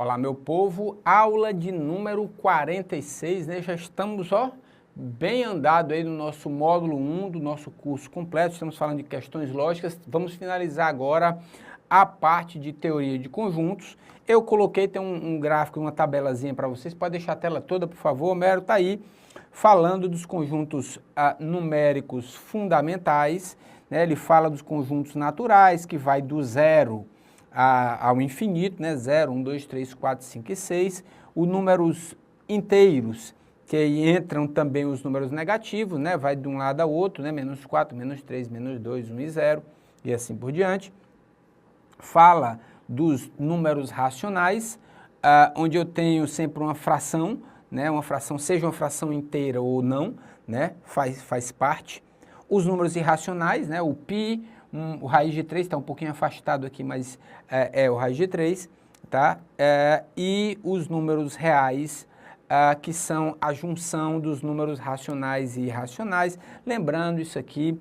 Olá, meu povo, aula de número 46, né? Já estamos, bem andado aí no nosso módulo 1 do nosso curso completo. Estamos falando de questões lógicas. Vamos finalizar agora a parte de teoria de conjuntos. Eu coloquei, tem um gráfico, uma tabelazinha para vocês. Pode deixar a tela toda, por favor. O Mero está aí falando dos conjuntos numéricos fundamentais, né? Ele fala dos conjuntos naturais, que vai do zero ao infinito, né? 0, 1, 2, 3, 4, 5 e 6. Os números inteiros, que aí entram também os números negativos, né? Vai de um lado ao outro, né? Menos 4, menos 3, menos 2, 1 e 0, e assim por diante. Fala dos números racionais, onde eu tenho sempre uma fração, né? Uma fração, seja uma fração inteira ou não, né? Faz parte. Os números irracionais, né? O π, o raiz de 3, está um pouquinho afastado aqui, mas é o raiz de 3, tá? E os números reais, que são a junção dos números racionais e irracionais. Lembrando isso aqui,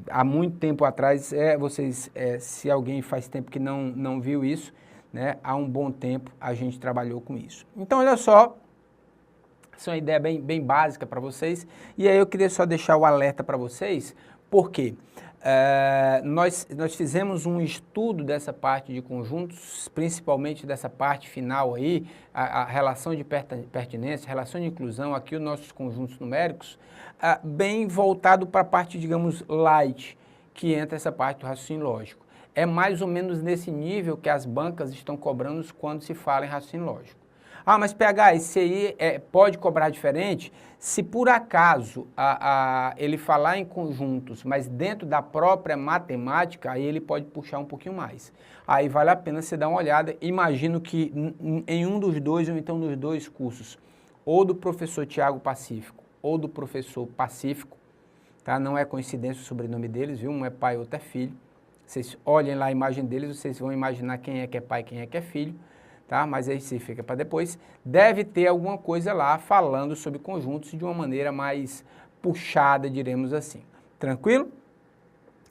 há muito tempo atrás, se alguém faz tempo que não viu isso, né? Há um bom tempo a gente trabalhou com isso. Então, olha só, essa é uma ideia bem básica para vocês, e aí eu queria só deixar o alerta para vocês, porque nós fizemos um estudo dessa parte de conjuntos, principalmente dessa parte final aí, a relação de pertinência, relação de inclusão, aqui os nossos conjuntos numéricos, bem voltado para a parte, digamos, light, que entra essa parte do raciocínio lógico. É mais ou menos nesse nível que as bancas estão cobrando quando se fala em raciocínio lógico. Ah, mas PH, esse aí pode cobrar diferente? Se por acaso ele falar em conjuntos, mas dentro da própria matemática, aí ele pode puxar um pouquinho mais. Aí vale a pena você dar uma olhada. Imagino que em um dos dois, ou então nos dois cursos, ou do professor Tiago Pacífico, ou do professor Pacífico, tá? Não é coincidência o sobrenome deles, viu? Um é pai, outro é filho. Vocês olhem lá a imagem deles, vocês vão imaginar quem é que é pai, quem é que é filho. Tá? Mas aí se fica para depois, deve ter alguma coisa lá falando sobre conjuntos de uma maneira mais puxada, diremos assim. Tranquilo?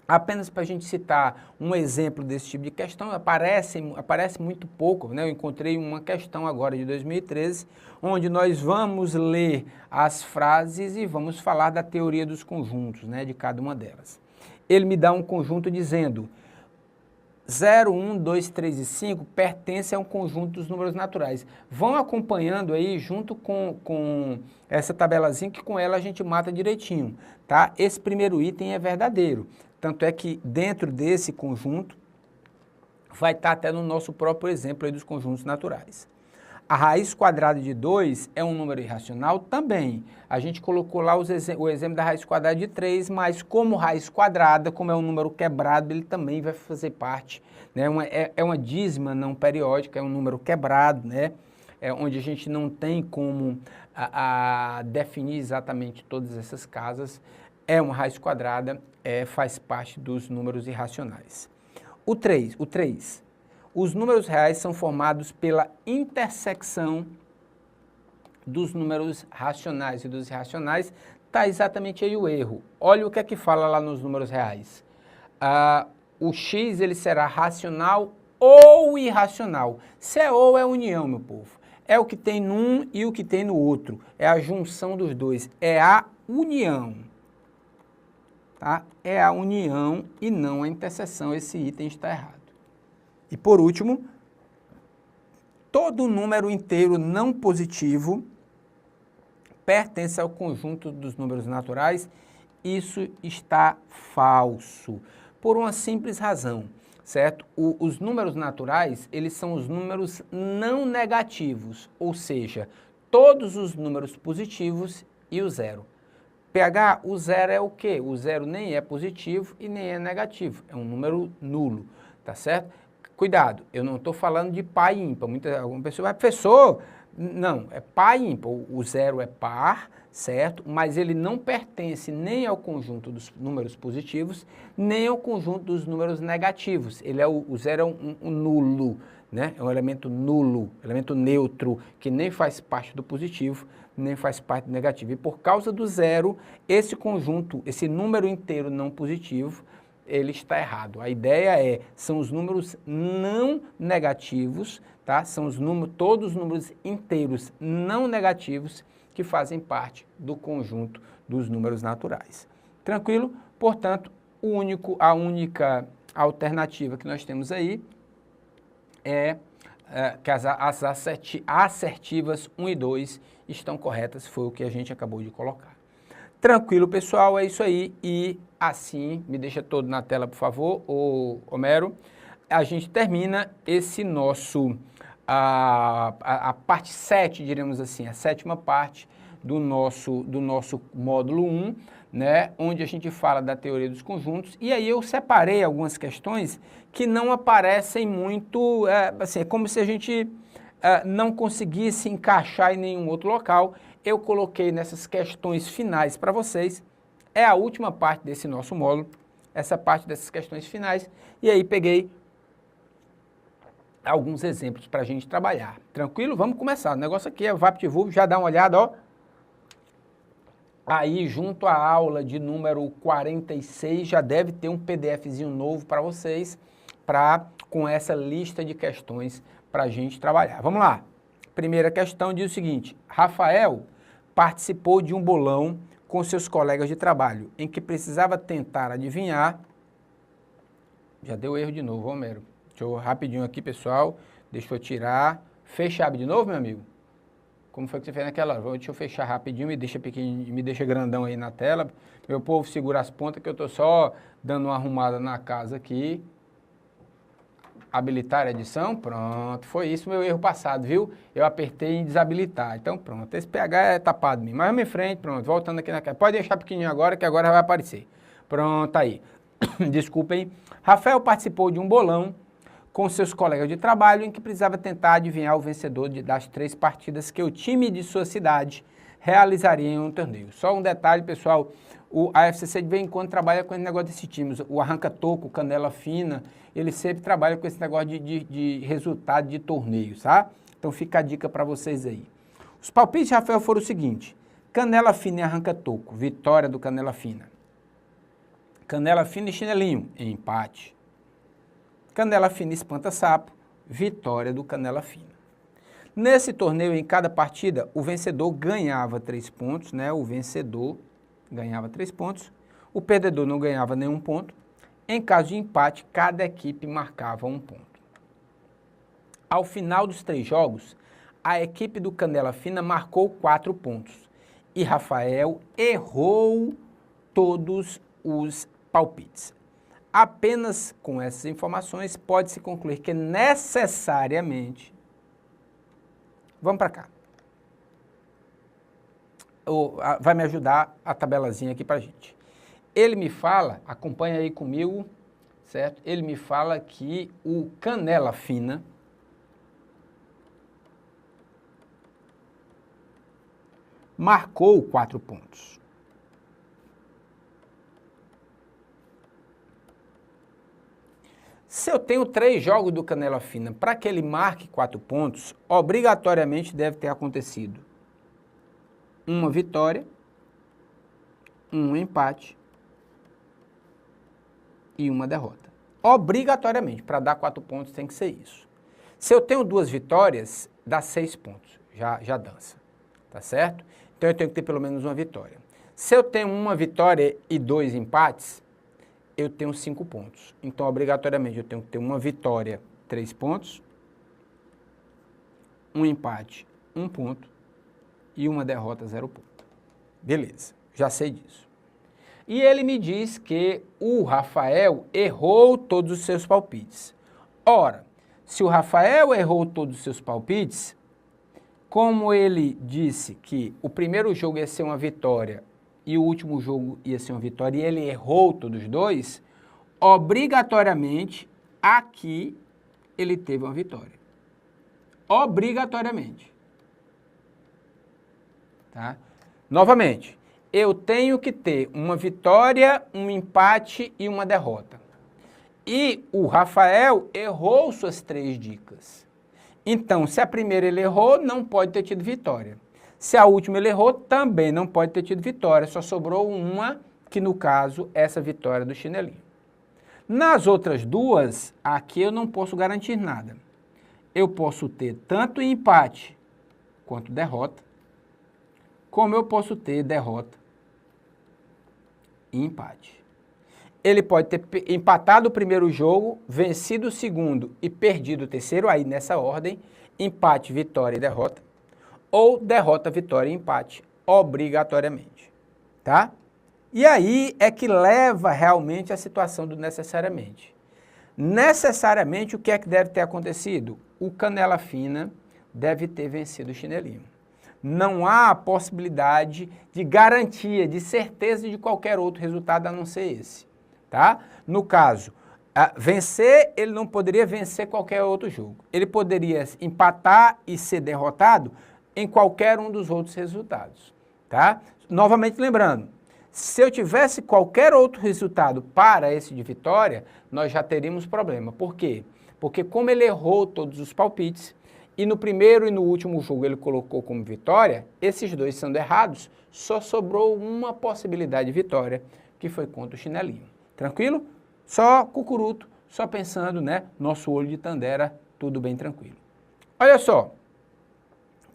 Apenas para a gente citar um exemplo desse tipo de questão, aparece muito pouco, né? Eu encontrei uma questão agora de 2013, onde nós vamos ler as frases e vamos falar da teoria dos conjuntos, né? De cada uma delas. Ele me dá um conjunto dizendo: 0, 1, 2, 3 e 5 pertence a um conjunto dos números naturais. Vão acompanhando aí junto com essa tabelazinha, que com ela a gente mata direitinho, tá? Esse primeiro item é verdadeiro. Tanto é que dentro desse conjunto vai estar até no nosso próprio exemplo aí dos conjuntos naturais. A raiz quadrada de 2 é um número irracional também. A gente colocou lá o exemplo da raiz quadrada de 3, mas como raiz quadrada, como é um número quebrado, ele também vai fazer parte, né? É uma dízima não periódica, é um número quebrado, né? Onde a gente não tem como definir exatamente todas essas casas. É uma raiz quadrada, faz parte dos números irracionais. O 3. Os números reais são formados pela intersecção dos números racionais e dos irracionais. Está exatamente aí o erro. Olha o que é que fala lá nos números reais. O x ele será racional ou irracional. Se é ou, é união, meu povo. É o que tem num e o que tem no outro. É a junção dos dois. É a união. Tá? É a união e não a interseção. Esse item está errado. E por último, todo número inteiro não positivo pertence ao conjunto dos números naturais. Isso está falso, por uma simples razão, certo? Os números naturais, eles são os números não negativos, ou seja, todos os números positivos e o zero. PH, o zero é o quê? O zero nem é positivo e nem é negativo, é um número nulo, tá certo? Cuidado, eu não estou falando de par e ímpar. Alguma pessoa vai, professor, não, é par e ímpar. O zero é par, certo? Mas ele não pertence nem ao conjunto dos números positivos, nem ao conjunto dos números negativos. O zero é um nulo, né? É um elemento nulo, elemento neutro, que nem faz parte do positivo, nem faz parte do negativo. E por causa do zero, esse conjunto, esse número inteiro não positivo, ele está errado. A ideia são os números não negativos, tá? São todos os números inteiros não negativos que fazem parte do conjunto dos números naturais. Tranquilo? Portanto, a única alternativa que nós temos aí é que as assertivas 1 e 2 estão corretas, foi o que a gente acabou de colocar. Tranquilo, pessoal, é isso aí. E assim, me deixa todo na tela, por favor, Homero. A gente termina esse nosso, a parte 7, diremos assim, a 7ª parte do nosso módulo 1, né, onde a gente fala da teoria dos conjuntos. E aí eu separei algumas questões que não aparecem muito, assim, é como se a gente não conseguisse encaixar em nenhum outro local. Eu coloquei nessas questões finais para vocês. É a última parte desse nosso módulo, essa parte dessas questões finais. E aí peguei alguns exemplos para a gente trabalhar. Tranquilo? Vamos começar. O negócio aqui é VaptVup, já dá uma olhada, ó. Aí, junto à aula de número 46, já deve ter um PDFzinho novo para vocês, com essa lista de questões para a gente trabalhar. Vamos lá. Primeira questão diz o seguinte: Rafael participou de um bolão com seus colegas de trabalho, em que precisava tentar adivinhar... Já deu erro de novo, Homero. Deixa eu rapidinho aqui, pessoal. Deixa eu tirar. Fecha de novo, meu amigo. Como foi que você fez naquela hora? Deixa eu fechar rapidinho, me deixa pequenininho, me deixa grandão aí na tela. Meu povo, segura as pontas que eu tô só dando uma arrumada na casa aqui. Habilitar a edição, pronto. Foi isso meu erro passado, viu? Eu apertei em desabilitar. Então pronto, esse PH é tapado em mim. Mas vamos em frente, pronto, voltando aqui na tela. Pode deixar pequenininho agora, que agora vai aparecer. Pronto, aí. Desculpem. Rafael participou de um bolão com seus colegas de trabalho, em que precisava tentar adivinhar o vencedor das 3 partidas que o time de sua cidade realizaria em um torneio. Só um detalhe, pessoal, a FCC de vez em quando trabalha com esse negócio desses times, o Arranca-Toco, o Canela Fina, ele sempre trabalha com esse negócio de resultado de torneios, tá? Então fica a dica para vocês aí. Os palpites de Rafael foram o seguinte: Canela Fina e Arranca-Toco, vitória do Canela Fina. Canela Fina e Chinelinho, empate. Canela Fina e Espanta-Sapo, vitória do Canela Fina. Nesse torneio, em cada partida, o vencedor ganhava 3 pontos, né? O vencedor ganhava 3 pontos, o perdedor não ganhava nenhum ponto. Em caso de empate, cada equipe marcava 1 ponto. Ao final dos 3 jogos, a equipe do Canela Fina marcou 4 pontos e Rafael errou todos os palpites. Apenas com essas informações pode-se concluir que necessariamente... Vamos para cá. Vai me ajudar a tabelazinha aqui para a gente. Ele me fala, acompanha aí comigo, certo? Ele me fala que o Canela Fina marcou 4 pontos. Se eu tenho 3 jogos do Canela Fina, para que ele marque 4 pontos, obrigatoriamente deve ter acontecido uma vitória, um empate e uma derrota. Obrigatoriamente, para dar 4 pontos tem que ser isso. Se eu tenho 2 vitórias, dá 6 pontos, já dança, tá certo? Então eu tenho que ter pelo menos uma vitória. Se eu tenho uma vitória e 2 empates, eu tenho 5 pontos. Então, obrigatoriamente, eu tenho que ter uma vitória, 3 pontos, um empate, 1 ponto, e uma derrota, 0 ponto. Beleza, já sei disso. E ele me diz que o Rafael errou todos os seus palpites. Ora, se o Rafael errou todos os seus palpites, como ele disse que o primeiro jogo ia ser uma vitória e o último jogo ia ser uma vitória, e ele errou todos os 2, obrigatoriamente, aqui, ele teve uma vitória. Obrigatoriamente. Tá? Novamente, eu tenho que ter uma vitória, um empate e uma derrota. E o Rafael errou suas 3 dicas. Então, se a primeira ele errou, não pode ter tido vitória. Se a última ele errou, também não pode ter tido vitória. Só sobrou uma, que no caso, essa vitória do Chinelinho. Nas outras 2, aqui eu não posso garantir nada. eu posso ter tanto empate quanto derrota, como eu posso ter derrota e empate. Ele pode ter empatado o primeiro jogo, vencido o segundo e perdido o terceiro, aí nessa ordem, empate, vitória e derrota, ou derrota, vitória e empate, obrigatoriamente, tá? E aí é que leva realmente a situação do necessariamente. Necessariamente, o que é que deve ter acontecido? O Canela Fina deve ter vencido o Chinelinho. Não há possibilidade de garantia, de certeza de qualquer outro resultado a não ser esse, tá? No caso, vencer, ele não poderia vencer qualquer outro jogo. Ele poderia empatar e ser derrotado em qualquer um dos outros resultados, tá? Novamente lembrando, se eu tivesse qualquer outro resultado para esse de vitória, nós já teríamos problema. Por quê? Porque como ele errou todos os palpites, e no primeiro e no último jogo ele colocou como vitória, esses dois sendo errados, só sobrou uma possibilidade de vitória, que foi contra o Chinelinho. Tranquilo? Só cucuruto, só pensando, né? Nosso olho de Tandera, tudo bem tranquilo. Olha só,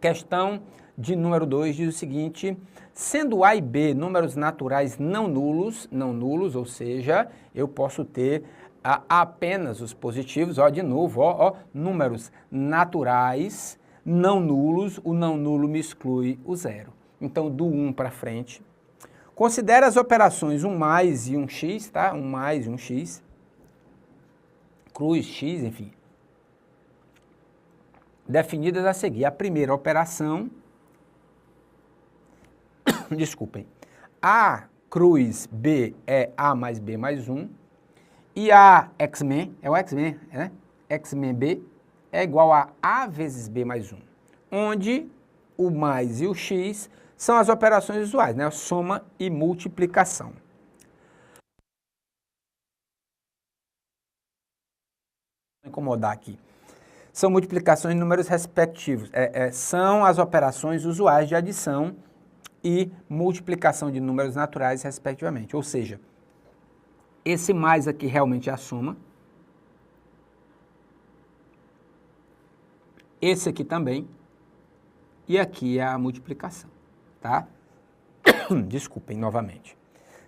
questão de número 2 diz o seguinte: sendo A e B números naturais não nulos, ou seja, eu posso ter apenas os positivos, ó, de novo, ó, números naturais não nulos, o não nulo me exclui o zero. Então, do 1 para frente, considere as operações 1 mais e 1x, tá? 1 mais e 1x, cruz, x, enfim, definidas a seguir. A primeira operação, desculpem, A cruz B é A mais B mais 1, e A X-Men, é o X-Men, né? X-Men B é igual a A vezes B mais 1, onde o mais e o x são as operações usuais, né? Soma e multiplicação. Vou incomodar aqui. São multiplicações de números respectivos, são as operações usuais de adição e multiplicação de números naturais, respectivamente. Ou seja, esse mais aqui realmente é a soma. Esse aqui também. E aqui é a multiplicação, tá? Desculpem novamente.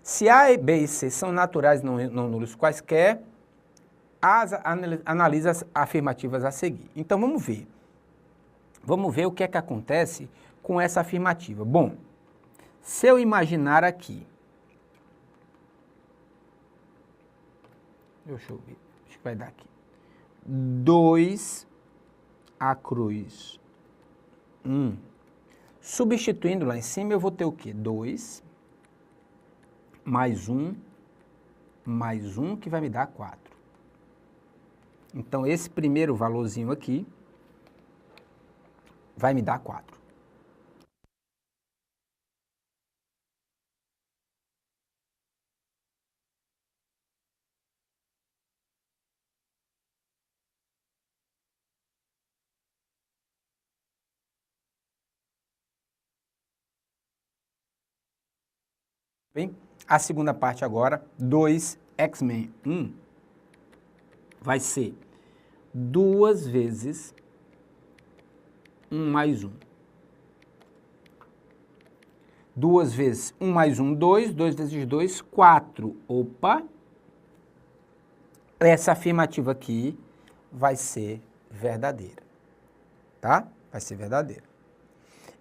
Se A, B e C são naturais não nulos quaisquer, analisa as afirmativas a seguir. Então vamos ver. Vamos ver o que é que acontece com essa afirmativa. Bom, se eu imaginar aqui, deixa eu ver, acho que vai dar aqui, 2 A cruz 1. Substituindo lá em cima, eu vou ter o quê? 2 mais 1 mais 1, que vai me dar 4. Então, esse primeiro valorzinho aqui vai me dar 4. Bem, a segunda parte agora, 2 X-Men 1, vai ser 2 vezes 1 mais 1. 2 vezes 1 mais 1, 2. 2 vezes 2, 4. Opa! Essa afirmativa aqui vai ser verdadeira, tá? Vai ser verdadeira.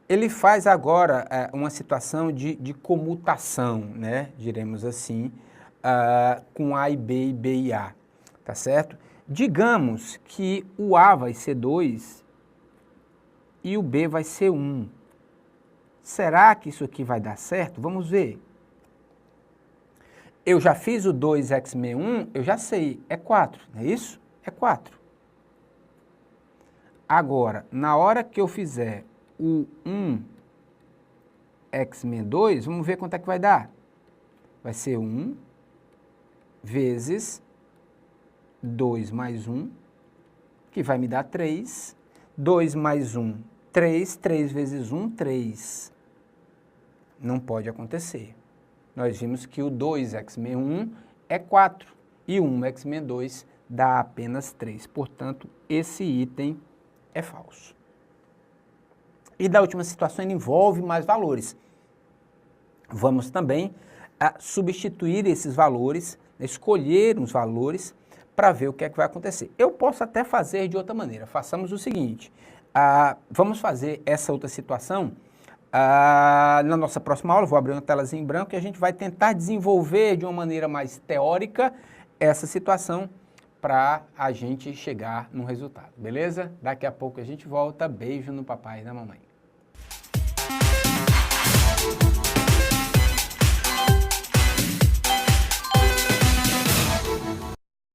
Ele faz agora uma situação de comutação, né? Diremos assim, com A e B e A, tá certo? Digamos que o A vai ser 2 e o B vai ser 1. Será que isso aqui vai dar certo? Vamos ver. Eu já fiz o 2x-1, eu já sei, é 4, não é isso? É 4. Agora, na hora que eu fizer o 1x-2, vamos ver quanto é que vai dar. Vai ser 1 vezes 2 mais 1, que vai me dar 3. 2 mais 1, 3. 3 vezes 1, 3. Não pode acontecer. Nós vimos que o 2x-1 é 4 e o 1x-2 dá apenas 3. Portanto, esse item é falso. E da última situação ele envolve mais valores. Vamos também substituir esses valores, escolher uns valores para ver o que é que vai acontecer. Eu posso até fazer de outra maneira. Façamos o seguinte, vamos fazer essa outra situação na nossa próxima aula. Vou abrir uma telazinha em branco e a gente vai tentar desenvolver de uma maneira mais teórica essa situação para a gente chegar num resultado, beleza? Daqui a pouco a gente volta. Beijo no papai e na mamãe.